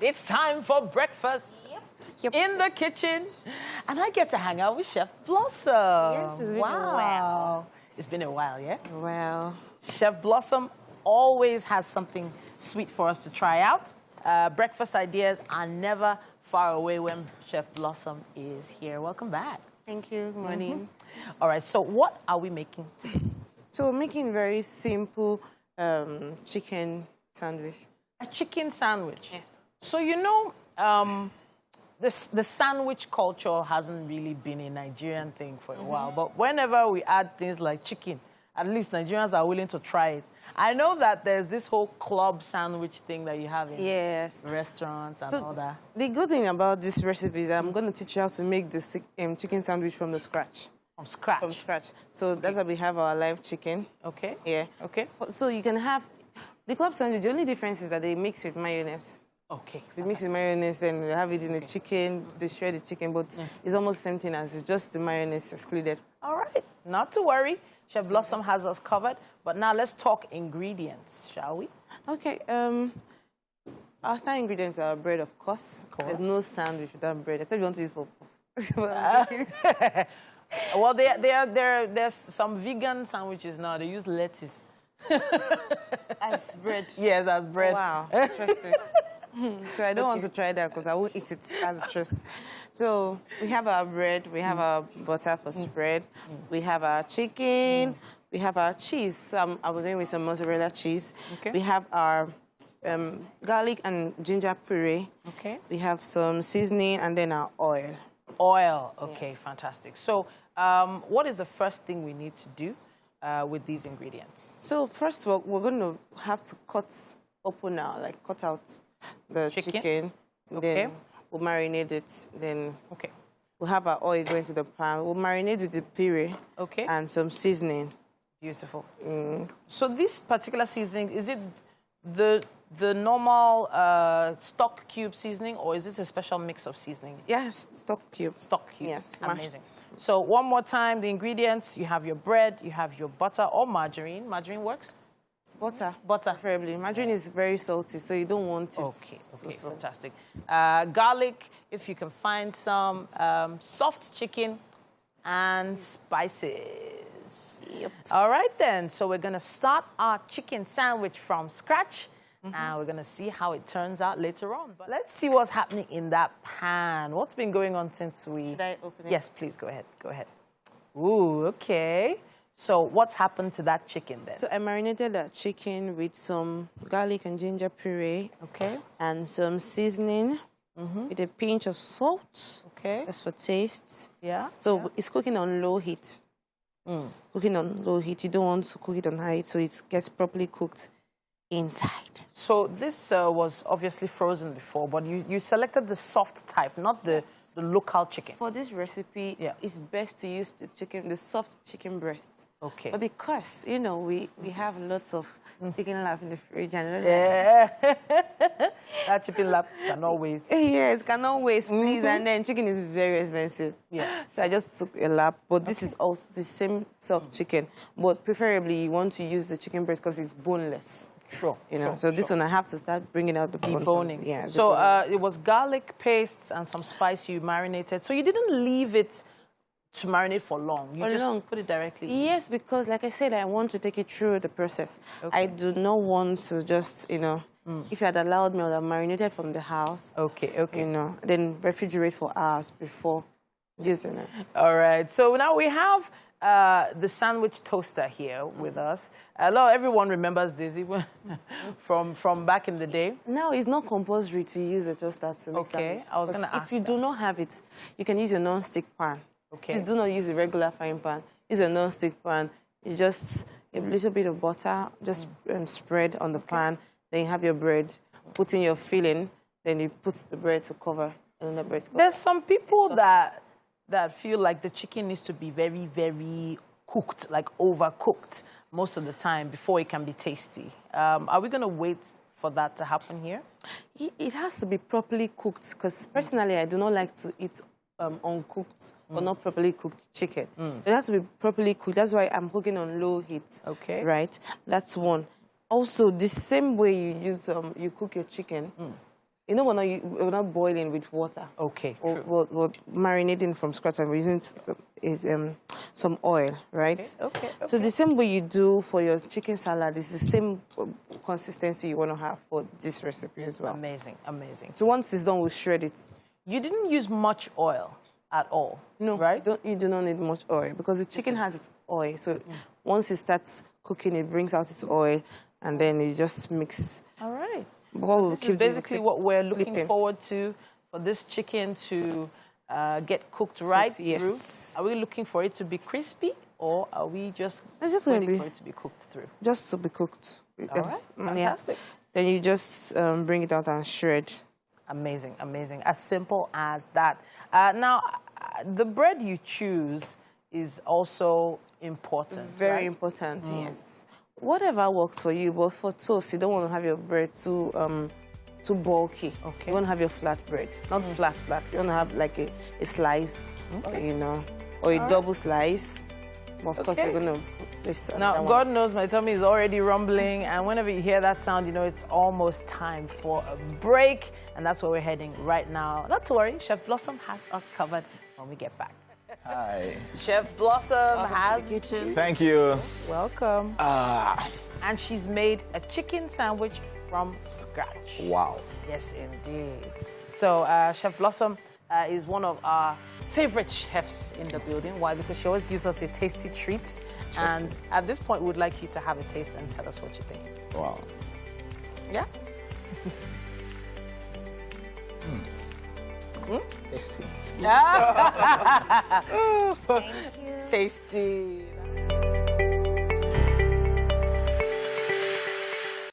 It's time for breakfast. Yep. In the kitchen. And I get to hang out with Chef Blossom. Yes, it's been a while. It's been a while, yeah? Well, Chef Blossom always has something sweet for us to try out. Breakfast ideas are never far away when Chef Blossom is here. Welcome back. thank you. Good morning. All right, so what are we making today? So we're making very simple chicken sandwich. A chicken sandwich. Yes. So, you know, the sandwich culture hasn't really been a Nigerian thing for a while. But whenever we add things like chicken, at least Nigerians are willing to try it. I know that there's this whole club sandwich thing that you have in restaurants and all that. The good thing about this recipe is I'm going to teach you how to make the chicken sandwich from the scratch. From scratch? From scratch. So that's how we have our live chicken. Okay. Yeah. Okay. So you can have the club sandwich. The only difference is that they mix with mayonnaise. Okay. They mix with mayonnaise, then they have it in the chicken, they shred the chicken, but it's almost the same thing as it's just the mayonnaise excluded. All right. Not to worry. Chef Blossom has us covered. But now let's talk ingredients, shall we? Okay. Our star ingredients are bread, of course. There's no sandwich without bread, except you want to use pop. Well, there's some vegan sandwiches now. They use lettuce. As bread? Yes, as bread. Wow, interesting. So I don't want to try that because I won't eat it as a truth. So we have our bread, we have our butter for spread, we have our chicken, we have our cheese. So I was going with some mozzarella cheese. Okay. We have our garlic and ginger puree. Okay. We have some seasoning and then our oil. Oil. Okay, Yes. fantastic. So what is the first thing we need to do with these ingredients? So first of all, we're going to have to cut open now, like cut out the chicken. Okay. Then we'll marinate it. Then Okay. we'll have our oil going to the pan. We'll marinate with the puree Okay. and some seasoning. Beautiful. So this particular seasoning, is it the normal stock cube seasoning, or is this a special mix of seasoning? Yes, stock cube. Stock cube. Yes, Amazing. mashed. So one more time, the ingredients: you have your bread, you have your butter or margarine. Margarine works. Butter. Butter. Preferably. Margarine is very salty, so you don't want it. Okay. Okay. So. Fantastic. Garlic, if you can find some, soft chicken, and spices. Yep. All right then. So we're gonna start our chicken sandwich from scratch. And we're going to see how it turns out later on. But let's see what's happening in that pan. What's been going on since we... Should I open it? Yes, please, go ahead. Go ahead. Ooh, okay. So what's happened to that chicken then? So I marinated that chicken with some garlic and ginger puree. Okay. And some seasoning with a pinch of salt. Okay. Just for taste. Yeah. So it's cooking on low heat. Cooking on low heat. You don't want to cook it on high heat, so it gets properly cooked inside. So this was obviously frozen before, but you selected the soft type, not the local chicken. For this recipe, it's best to use the soft chicken breast. Okay. But because, you know, we have lots of chicken lap in the fridge. And that chicken lap can always... Yes, cannot waste, please. And then chicken is very expensive. Yeah. So I just took a lap. But this is also the same soft chicken. But preferably, you want to use the chicken breast because it's boneless. Sure. You know, so this one I have to start bringing out the bones. Deboning. Yeah. So it was garlic paste and some spice you marinated. So you didn't leave it to marinate for long. You just put it directly. Yes, because like I said, I want to take it through the process. Okay. I do not want to just, you know, if you had allowed me, I would have marinated from the house. Okay, okay. You know, then refrigerate for hours before using it. All right. So now we have the sandwich toaster here with us. Everyone remembers this even from back in the day. Now it's not compulsory to use a toaster to make sandwich. I was going to ask. If you do not have it, you can use your non-stick pan. Okay. Please do not use a regular frying pan. Use a non-stick pan. You just a little bit of butter, just spread on the pan. Then you have your bread. Put in your filling. Then you put the bread to cover. And the bread to cover. There's some people that feel like the chicken needs to be very, very cooked, like overcooked most of the time before it can be tasty. Are we going to wait for that to happen here? It has to be properly cooked because personally I do not like to eat uncooked or not properly cooked chicken. It has to be properly cooked. That's why I'm cooking on low heat. Okay. Right? That's one. Also, the same way you use you cook your chicken, You know, we're not boiling with water. Okay, true. We're marinating from scratch and we're using some oil, right? Okay. So the same way you do for your chicken salad is the same consistency you want to have for this recipe as well. Amazing, amazing. So once it's done, we'll shred it. You didn't use much oil at all, no, right? You do not need much oil because the chicken has its oil. So once it starts cooking, it brings out its oil, and then you just mix. All right. So this is basically what we're looking forward to for this chicken to get cooked right through. Are we looking for it to be crispy, or are we just waiting for it to be cooked through? Just to be cooked. All right, fantastic. Yeah. Then you just bring it out and shred. Amazing, amazing. As simple as that. Now, the bread you choose is also important. Very important, yes. Whatever works for you, but for toast, you don't want to have your bread too bulky. Okay. You want to have your flat bread, not flat. You want to have like a slice, you know, or a double slice. But of course, you're going to place now, God knows my tummy is already rumbling, and whenever you hear that sound, you know it's almost time for a break, and that's where we're heading right now. Not to worry, Chef Blossom has us covered when we get back. Hi. Chef Blossom has the kitchen. Thank you. Welcome. And she's made a chicken sandwich from scratch. Wow. Yes, indeed. So Chef Blossom is one of our favorite chefs in the building. Why? Because she always gives us a tasty treat. And at this point, we'd like you to have a taste and tell us what you think. Wow. Yeah? Tasty. Thank you. Tasty.